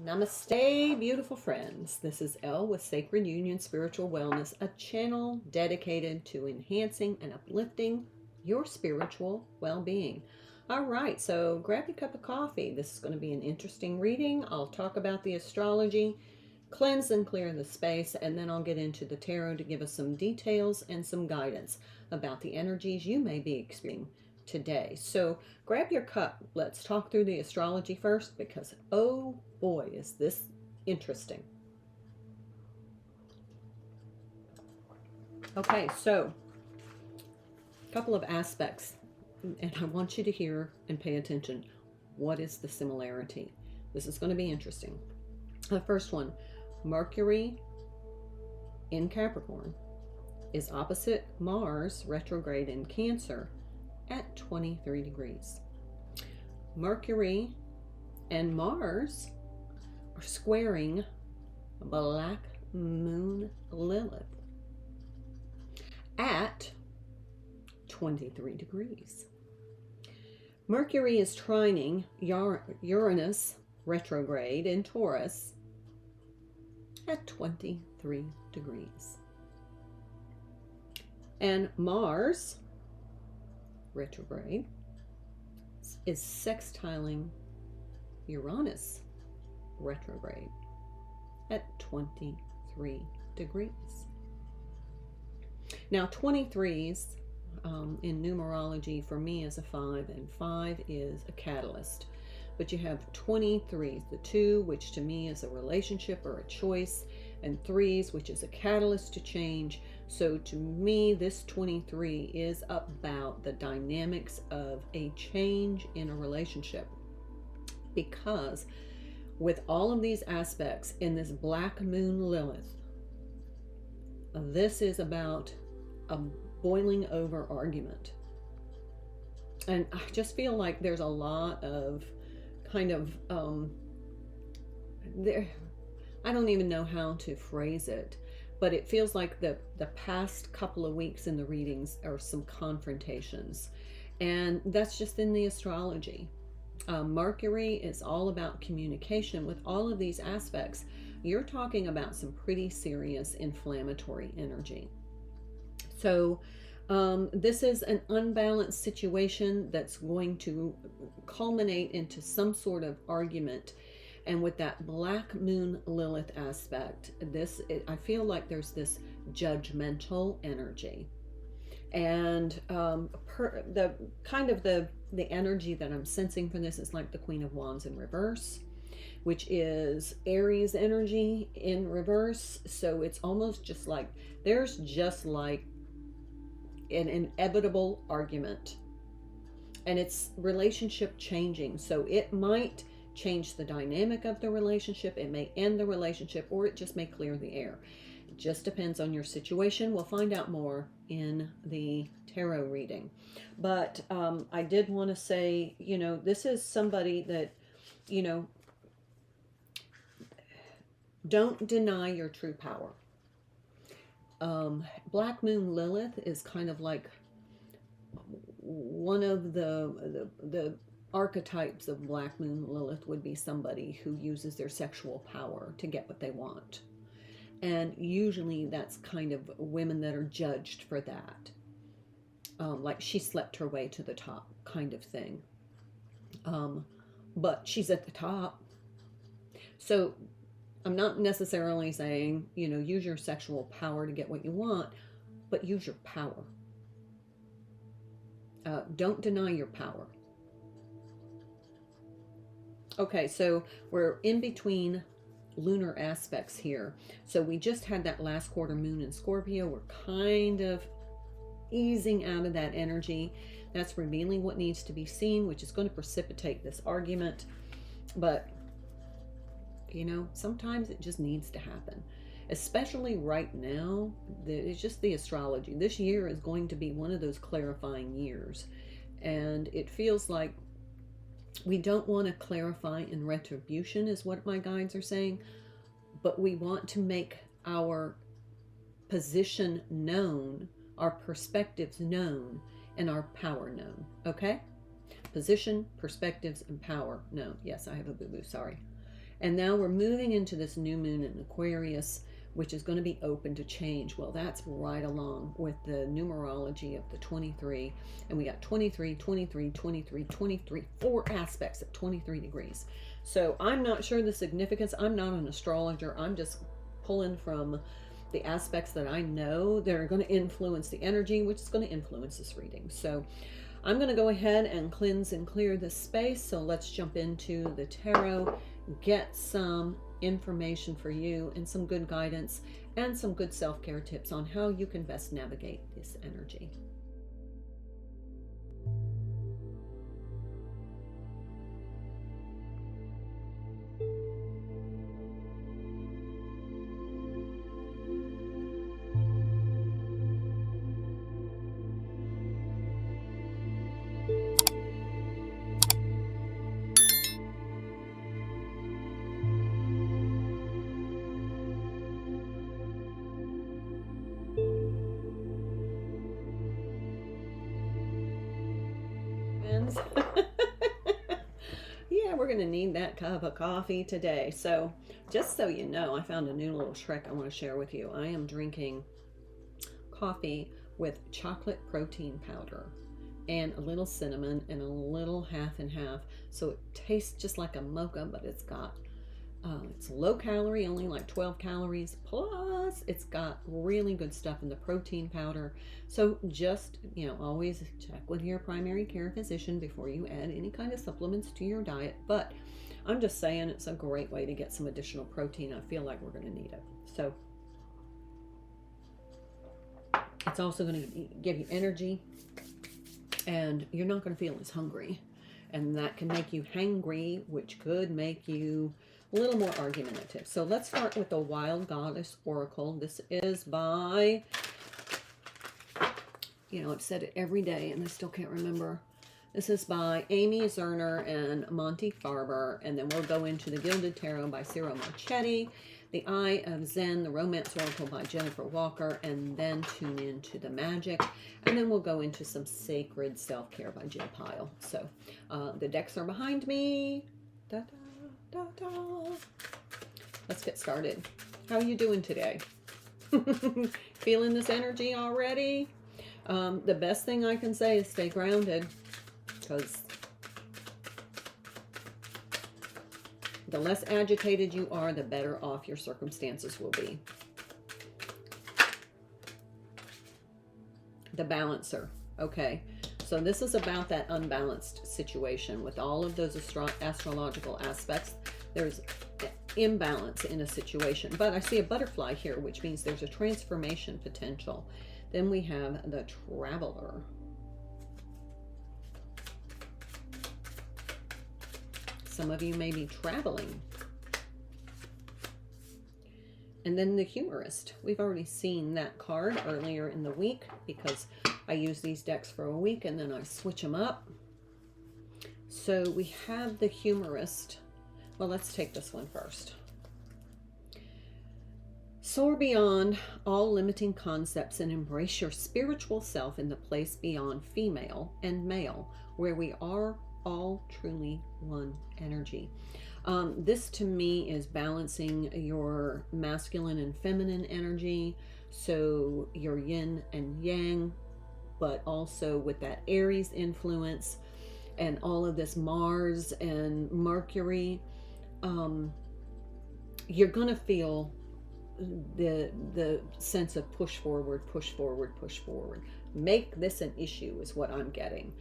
Namaste, beautiful friends. This is Elle with Sacred Union Spiritual Wellness, a channel dedicated to enhancing and uplifting your spiritual well-being. All right, so grab your cup of coffee. This is going to be an interesting reading. I'll talk about the astrology, cleanse and clear the space, and then I'll get into the tarot to give us some details and some guidance about the energies you may be experiencing today. So grab your cup. Let's talk through the astrology first because, oh boy, is this interesting. Okay, so a couple of aspects, and I want you to hear and pay attention. What is the similarity? This is going to be interesting. The first one, Mercury in Capricorn is opposite Mars retrograde in Cancer at 23 degrees. Mercury and Mars are squaring Black Moon Lilith at 23 degrees. Mercury is trining Uranus retrograde in Taurus at 23 degrees. And Mars retrograde is sextiling Uranus retrograde at 23 degrees. Now 23s in numerology for me is a 5, and 5 is a catalyst. But you have 23s, the 2, which to me is a relationship or a choice, and 3s, which is a catalyst to change. So to me, this 23 is about the dynamics of a change in a relationship. Because with all of these aspects in this Black Moon Lilith, this is about a boiling over argument. And I just feel like there's a lot of kind of there, I don't even know how to phrase it, but it feels like the past couple of weeks in the readings are some confrontations, and that's just in the astrology. Mercury is all about communication. With all of these aspects, you're talking about some pretty serious inflammatory energy. So this is an unbalanced situation that's going to culminate into some sort of argument. And with that Black Moon Lilith aspect, I feel like there's this judgmental energy. And the energy that I'm sensing for this is like the Queen of Wands in reverse, which is Aries energy in reverse. So it's almost just like there's just like an inevitable argument, and it's relationship changing. So it might change the dynamic of the relationship, it may end the relationship, or it just may clear the air. It just depends on your situation. We'll find out more in the tarot reading. But I did want to say, this is somebody that, don't deny your true power. Black Moon Lilith is kind of like one of the archetypes of Black Moon Lilith would be somebody who uses their sexual power to get what they want. And usually that's kind of women that are judged for that. Like she slept her way to the top kind of thing. But she's at the top. So I'm not necessarily saying, use your sexual power to get what you want, but use your power. Don't deny your power. Okay, so we're in between lunar aspects here. So we just had that last quarter moon in Scorpio. We're kind of easing out of that energy. That's revealing what needs to be seen, which is going to precipitate this argument. But sometimes it just needs to happen, especially right now. It's just the astrology. This year is going to be one of those clarifying years, and it feels like we don't want to clarify in retribution is what my guides are saying, but we want to make our position known, our perspectives known, and our power known. Okay? Position, perspectives, and power known. Yes, I have a boo-boo, sorry. And now we're moving into this new moon in Aquarius, which is going to be open to change. Well, that's right along with the numerology of the 23. And we got 23, 23, 23, 23, 4 aspects at 23 degrees. So I'm not sure the significance. I'm not an astrologer. I'm just pulling from the aspects that I know that are going to influence the energy, which is going to influence this reading. So I'm going to go ahead and cleanse and clear this space. So let's jump into the tarot, get some information for you and some good guidance and some good self-care tips on how you can best navigate this energy. Yeah, we're going to need that cup of coffee today. So just so you know, I found a new little trick I want to share with you. I am drinking coffee with chocolate protein powder and a little cinnamon and a little half and half. So it tastes just like a mocha, but it's got it's low calorie, only like 12 calories, plus it's got really good stuff in the protein powder. So just, always check with your primary care physician before you add any kind of supplements to your diet. But I'm just saying it's a great way to get some additional protein. I feel like we're going to need it. So it's also going to give you energy, and you're not going to feel as hungry. And that can make you hangry, which could make you a little more argumentative. So let's start with the Wild Goddess Oracle. This is by, I've said it every day and I still can't remember. This is by Amy Zerner and Monty Farber. And then we'll go into the Gilded Tarot by Ciro Marchetti, the Eye of Zen, the Romance Oracle by Jennifer Walker, and then tune into the Magic. And then we'll go into some Sacred Self-Care by Jill Pyle. So the decks are behind me. Da, da, da, da. Let's get started. How are you doing today? Feeling this energy already? The best thing I can say is stay grounded, because the less agitated you are, the better off your circumstances will be. The Balancer. Okay, so this is about that unbalanced situation with all of those astrological aspects. There's imbalance in a situation, but I see a butterfly here, which means there's a transformation potential. Then we have the Traveler. Some of you may be traveling. And then the Humorist. We've already seen that card earlier in the week because I use these decks for a week and then I switch them up. So we have the Humorist. Well, let's take this one first. Soar beyond all limiting concepts and embrace your spiritual self in the place beyond female and male, where we are all truly one energy. This to me is balancing your masculine and feminine energy, so your yin and yang, but also with that Aries influence and all of this Mars and Mercury. You're gonna feel the sense of push forward, push forward, push forward. Make this an issue is what I'm getting.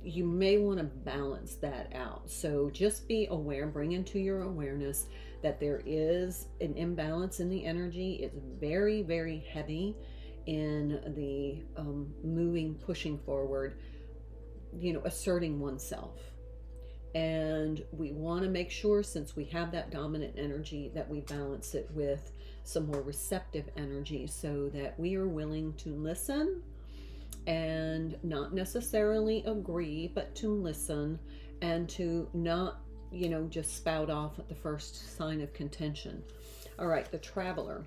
You may want to balance that out. So just be aware, bring into your awareness that there is an imbalance in the energy. It's very, very heavy in the moving, pushing forward, asserting oneself. And we want to make sure, since we have that dominant energy, that we balance it with some more receptive energy so that we are willing to listen and not necessarily agree, but to listen and to not, just spout off at the first sign of contention. All right, the Traveler.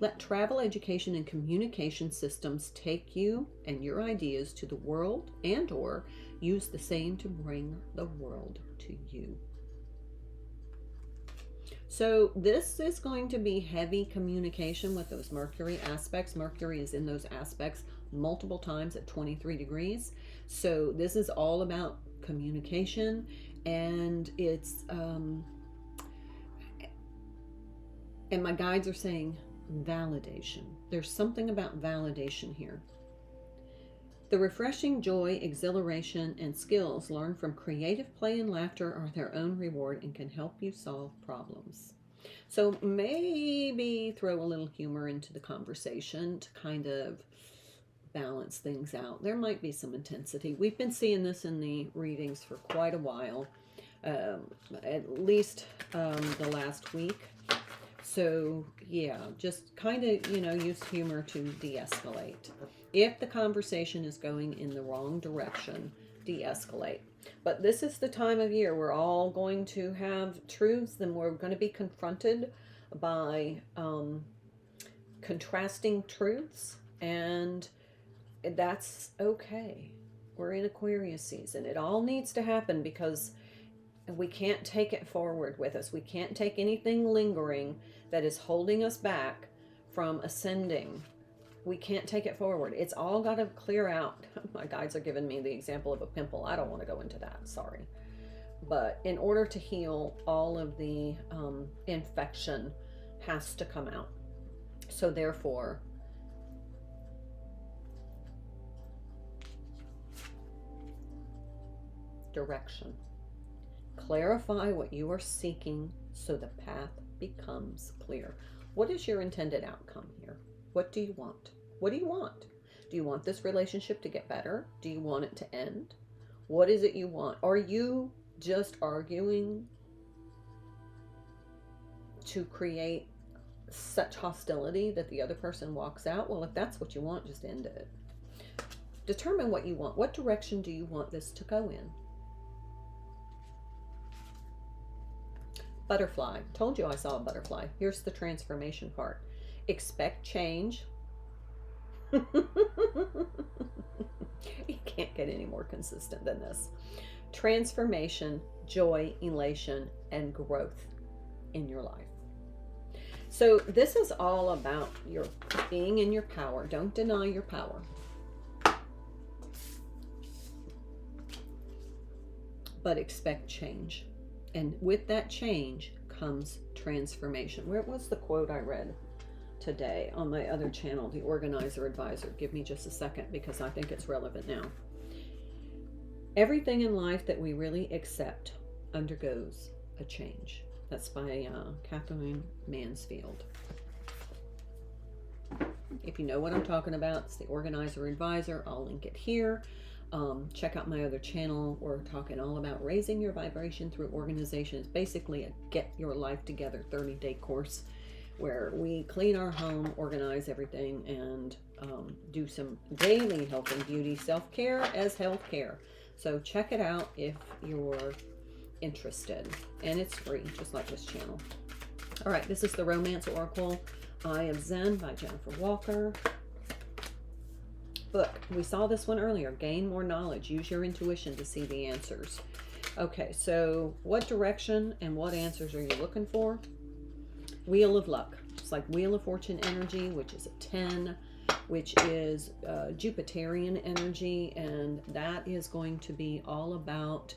Let travel, education, and communication systems take you and your ideas to the world, and or use the same to bring the world to you. So this is going to be heavy communication with those Mercury aspects. Mercury is in those aspects multiple times at 23 degrees. So this is all about communication, and it's and my guides are saying validation. There's something about validation here. The refreshing joy, exhilaration, and skills learned from creative play and laughter are their own reward and can help you solve problems. So maybe throw a little humor into the conversation to kind of balance things out. There might be some intensity. We've been seeing this in the readings for quite a while, at least the last week. So yeah, just kind of, use humor to de-escalate. If the conversation is going in the wrong direction, de-escalate. But this is the time of year we're all going to have truths, and we're going to be confronted by contrasting truths, and that's okay. We're in Aquarius season. It all needs to happen because we can't take it forward with us. We can't take anything lingering that is holding us back from ascending. We can't take it forward. It's all got to clear out. My guides are giving me the example of a pimple. I don't want to go into that. Sorry. But in order to heal, all of the infection has to come out. So therefore, direction. Clarify what you are seeking so the path becomes clear. What is your intended outcome here? What do you want? What do you want? Do you want this relationship to get better? Do you want it to end? What is it you want? Are you just arguing to create such hostility that the other person walks out? Well, if that's what you want, just end it. Determine what you want. What direction do you want this to go in? Butterfly. Told you I saw a butterfly. Here's the transformation part. Expect change. You can't get any more consistent than this. Transformation, joy, elation, and growth in your life. So this is all about your being in your power. Don't deny your power. But expect change. And with that change comes transformation. Where was the quote I read today on my other channel, The Organizer Advisor? Give me just a second because I think it's relevant now. Everything in life that we really accept undergoes a change. That's by Catherine Mansfield. If you know what I'm talking about, it's The Organizer Advisor. I'll link it here. Check out my other channel. We're talking all about raising your vibration through organization. It's basically a get your life together 30-day course where we clean our home, organize everything, and do some daily health and beauty self-care as health-care. So check it out if you're interested. And it's free, just like this channel. All right, this is the Romance Oracle, Eye of Zen by Jennifer Walker. Book. We saw this one earlier. Gain more knowledge. Use your intuition to see the answers. Okay, so what direction and what answers are you looking for? Wheel of Luck. It's like Wheel of Fortune energy, which is a 10, which is Jupiterian energy, and that is going to be all about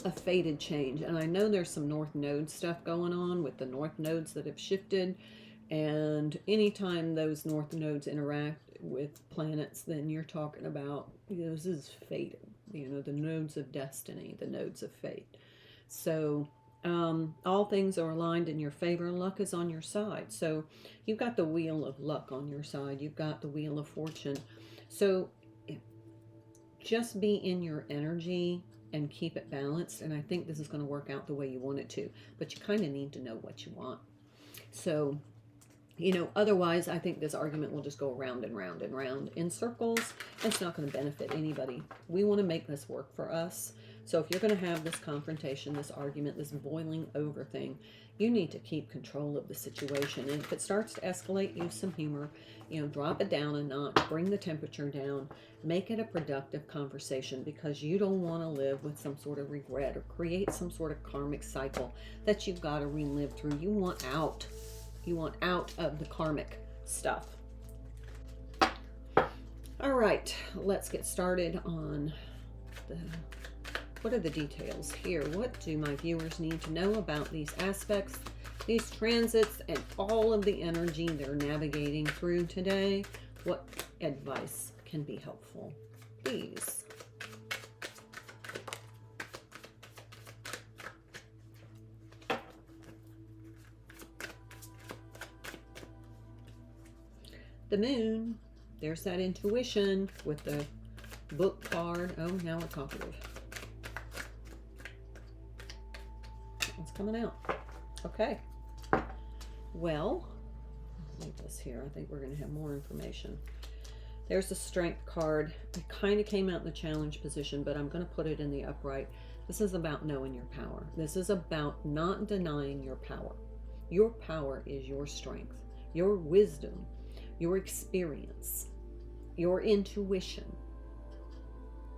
a fated change. And I know there's some North Node stuff going on with the North Nodes that have shifted. And anytime those North Nodes interact with planets, then you're talking about, this is fated, the nodes of destiny, the nodes of fate. So all things are aligned in your favor. Luck is on your side. So you've got the Wheel of Luck on your side. You've got the Wheel of Fortune. So just be in your energy and keep it balanced. And I think this is going to work out the way you want it to. But you kind of need to know what you want. So otherwise, I think this argument will just go round and round and round in circles. It's not going to benefit anybody. We want to make this work for us. So if you're going to have this confrontation, this argument, this boiling over thing, you need to keep control of the situation. And if it starts to escalate, use some humor, drop it down a notch, bring the temperature down, make it a productive conversation, because you don't want to live with some sort of regret or create some sort of karmic cycle that you've got to relive through. You want out. You want out of the karmic stuff. All right, let's get started on what are the details here? What do my viewers need to know about these aspects, these transits, and all of the energy they're navigating through today? What advice can be helpful, please? The moon, there's that intuition with the book card. Oh, now we're talkative. It's coming out. Okay. Well, leave this here. I think we're going to have more information. There's the strength card. It kind of came out in the challenge position, but I'm going to put it in the upright. This is about knowing your power. This is about not denying your power. Your power is your strength, your wisdom, your experience, your intuition.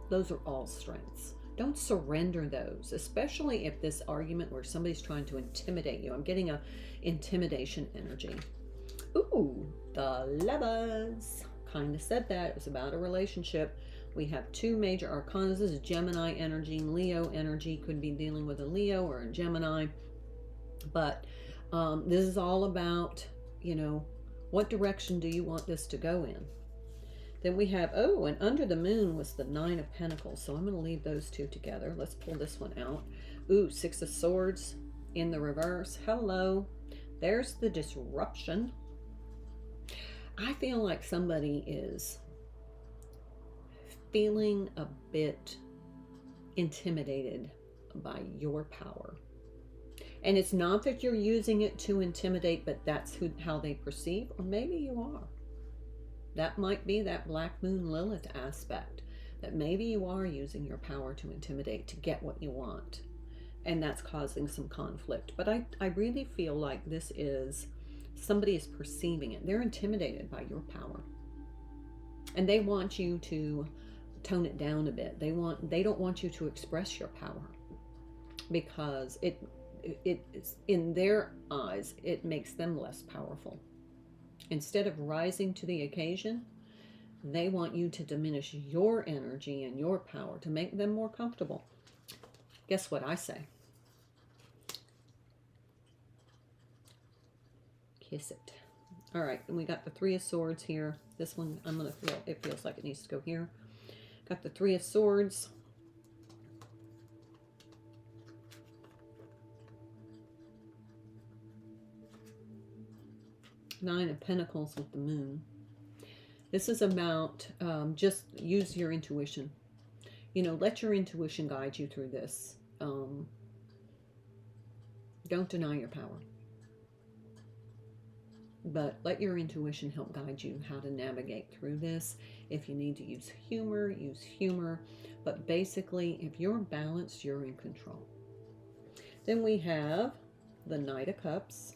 Those are all strengths. Don't surrender those, especially if this argument where somebody's trying to intimidate you. I'm getting a intimidation energy. Ooh, the Lovers. Kind of said that. It was about a relationship. We have two major arcana. This is Gemini energy, Leo energy. Could be dealing with a Leo or a Gemini. But this is all about, what direction do you want this to go in? Then we have, and under the moon was the Nine of Pentacles. So I'm going to leave those two together. Let's pull this one out. Ooh, Six of Swords in the reverse. Hello. There's the disruption. I feel like somebody is feeling a bit intimidated by your power. And it's not that you're using it to intimidate, but that's how they perceive, or maybe you are. That might be that Black Moon Lilith aspect, that maybe you are using your power to intimidate, to get what you want. And that's causing some conflict. But I really feel like this is, somebody is perceiving it. They're intimidated by your power. And they want you to tone it down a bit. They don't want you to express your power, because it's in their eyes, it makes them less powerful. Instead of rising to the occasion, they want you to diminish your energy and your power to make them more comfortable. Guess what I say? Kiss it. All right, and we got the Three of Swords here. This one, it feels like it needs to go here. Got the Three of Swords. Nine of Pentacles with the moon. This is about just use your intuition. Let your intuition guide you through this. Don't deny your power. But let your intuition help guide you how to navigate through this. If you need to use humor, use humor. But basically, if you're balanced, you're in control. Then we have the Knight of Cups.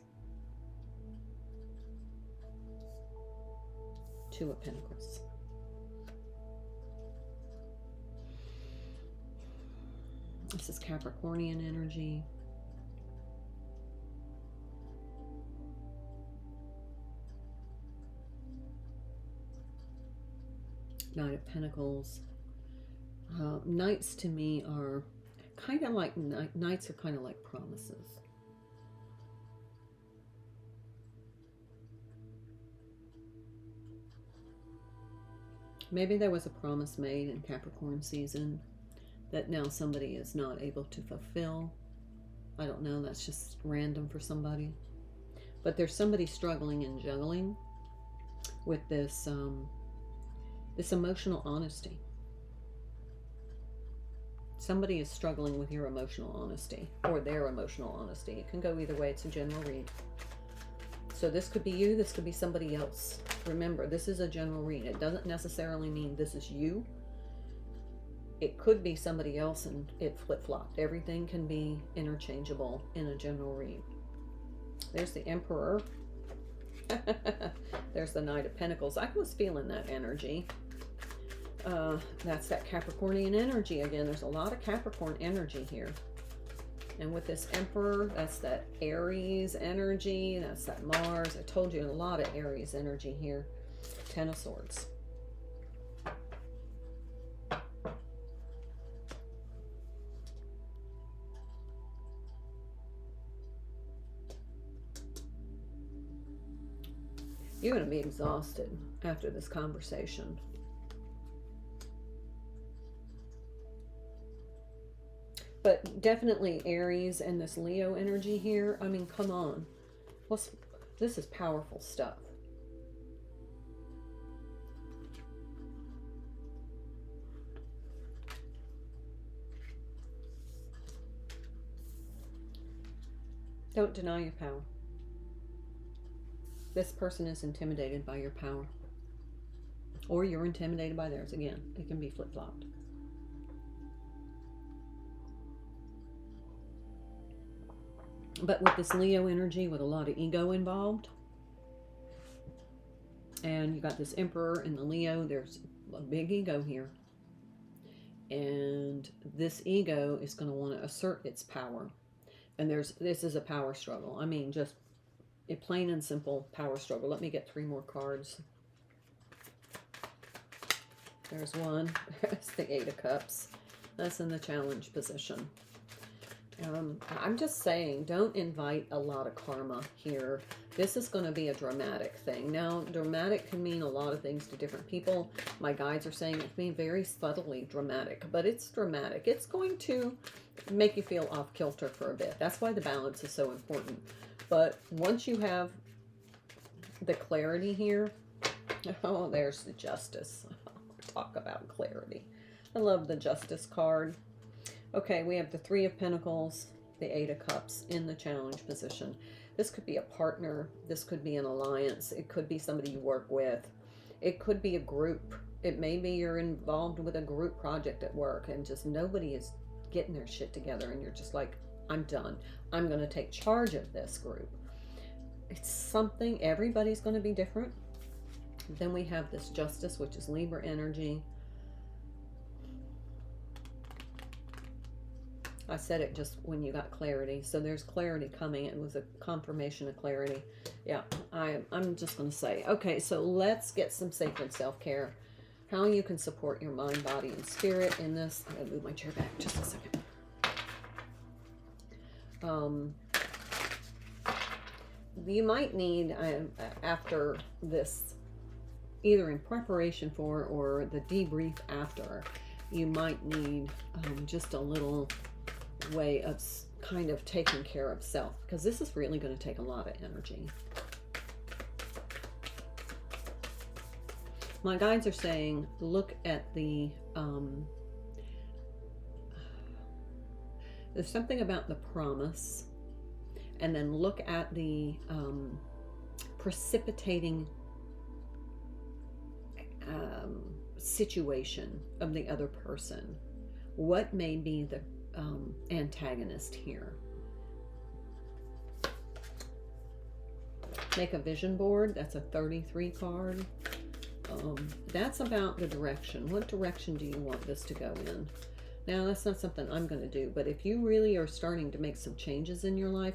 Two of Pentacles. This is Capricornian energy. Knight of Pentacles. Knights to me are kind of like, knights are kind of like promises. Maybe there was a promise made in Capricorn season that now somebody is not able to fulfill. I don't know, that's just random for somebody. But there's somebody struggling and juggling with this, this emotional honesty. Somebody is struggling with your emotional honesty, or their emotional honesty. It can go either way. It's a general read. So this could be you, this could be somebody else. Remember, this is a general read. It doesn't necessarily mean this is you. It could be somebody else and it flip-flopped. Everything can be interchangeable in a general read. There's the Emperor. There's the Knight of Pentacles. I was feeling that energy. That's that Capricornian energy again. There's a lot of Capricorn energy here. And with this Emperor, that's that Aries energy. That's that Mars. I told you a lot of Aries energy here. Ten of Swords. You're going to be exhausted after this conversation. But definitely Aries and this Leo energy here. I mean, come on. This is powerful stuff. Don't deny your power. This person is intimidated by your power. Or you're intimidated by theirs. Again, it can be flip-flopped. But with this Leo energy, with a lot of ego involved, and you got this Emperor and the Leo, there's a big ego here. And this ego is going to want to assert its power. And this is a power struggle. I mean, just a plain and simple power struggle. Let me get 3 more cards. There's one. There's the 8 of Cups. That's in the challenge position. I'm just saying, don't invite a lot of karma here. This is going to be a dramatic thing. Now, dramatic can mean a lot of things to different people. My guides are saying it can be very subtly dramatic, but it's dramatic. It's going to make you feel off kilter for a bit. That's why the balance is so important. But once you have the clarity here, oh, there's the Justice. Talk about clarity. I love the Justice card. Okay, we have the 3 of Pentacles, the 8 of Cups in the challenge position. This could be a partner. This could be an alliance. It could be somebody you work with. It could be a group. It may be you're involved with a group project at work and just nobody is getting their shit together and you're just like, I'm done. I'm going to take charge of this group. It's something, everybody's going to be different. Then we have this Justice, which is Libra energy. I said it just when you got clarity. So there's clarity coming. It was a confirmation of clarity. Yeah, I'm just going to say. Okay, so let's get some sacred self-care. How you can support your mind, body, and spirit in this. I'm going to move my chair back just a second. You might need, after this, either in preparation for or the debrief after, you might need just a little way of kind of taking care of self, because this is really going to take a lot of energy. My guides are saying look at the there's something about the promise, and then look at the precipitating situation of the other person. What may be the antagonist here? Make a vision board. That's a 33 card. That's about the direction. What direction do you want this to go in? Now, that's not something I'm going to do, but if you really are starting to make some changes in your life,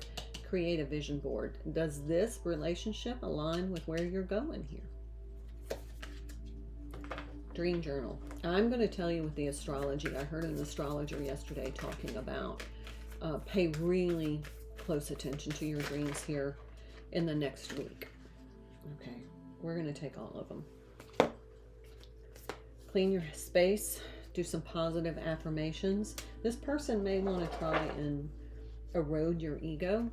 create a vision board. Does this relationship align with where you're going here? Dream journal. I'm going to tell you with the astrology, I heard an astrologer yesterday talking about pay really close attention to your dreams here in the next week. Okay, we're going to take all of them. Clean your space. Do some positive affirmations. This person may want to try and erode your ego.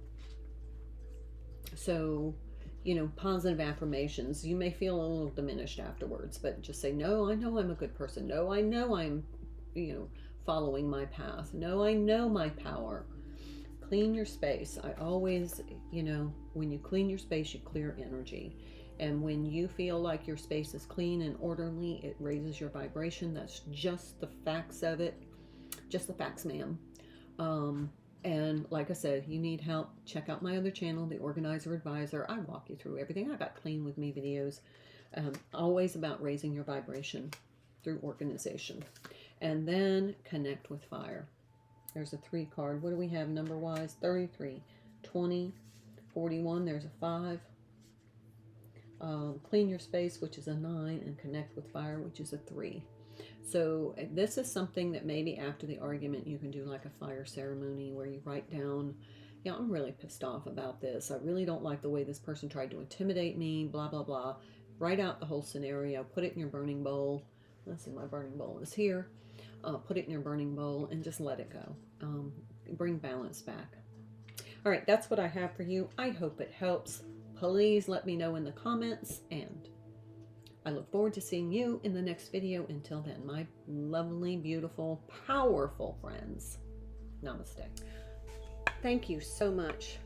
So, you know, positive affirmations. You may feel a little diminished afterwards, but just say, no, I know I'm a good person. No, I know I'm, you know, following my path. No, I know my power. Clean your space. I always, you know, when you clean your space, you clear energy. And when you feel like your space is clean and orderly, it raises your vibration. That's just the facts of it. Just the facts, ma'am. And like I said, if you need help, check out my other channel, The Organizer Advisor. I walk you through everything. I got Clean With Me videos. Always about raising your vibration through organization. And then connect with fire. There's a 3 card. What do we have number-wise? 33, 20, 41. There's a 5. Clean your space, which is a 9, and connect with fire, which is a 3. So this is something that maybe after the argument you can do like a fire ceremony where you write down, yeah, I'm really pissed off about this. I really don't like the way this person tried to intimidate me, blah, blah, blah. Write out the whole scenario, put it in your burning bowl. Let's see, my burning bowl is here. Put it in your burning bowl and just let it go. Bring balance back. All right, that's what I have for you. I hope it helps. Please let me know in the comments, and I look forward to seeing you in the next video. Until then, my lovely, beautiful, powerful friends, namaste. Thank you so much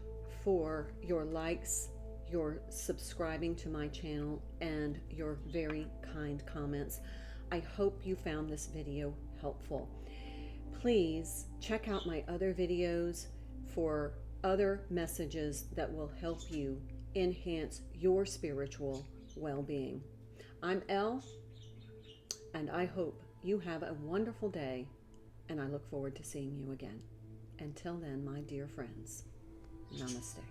for your likes, your subscribing to my channel, and your very kind comments. I hope you found this video helpful. Please check out my other videos for other messages that will help you enhance your spiritual well-being. I'm Elle, and I hope you have a wonderful day, and I look forward to seeing you again. Until then, my dear friends, namaste.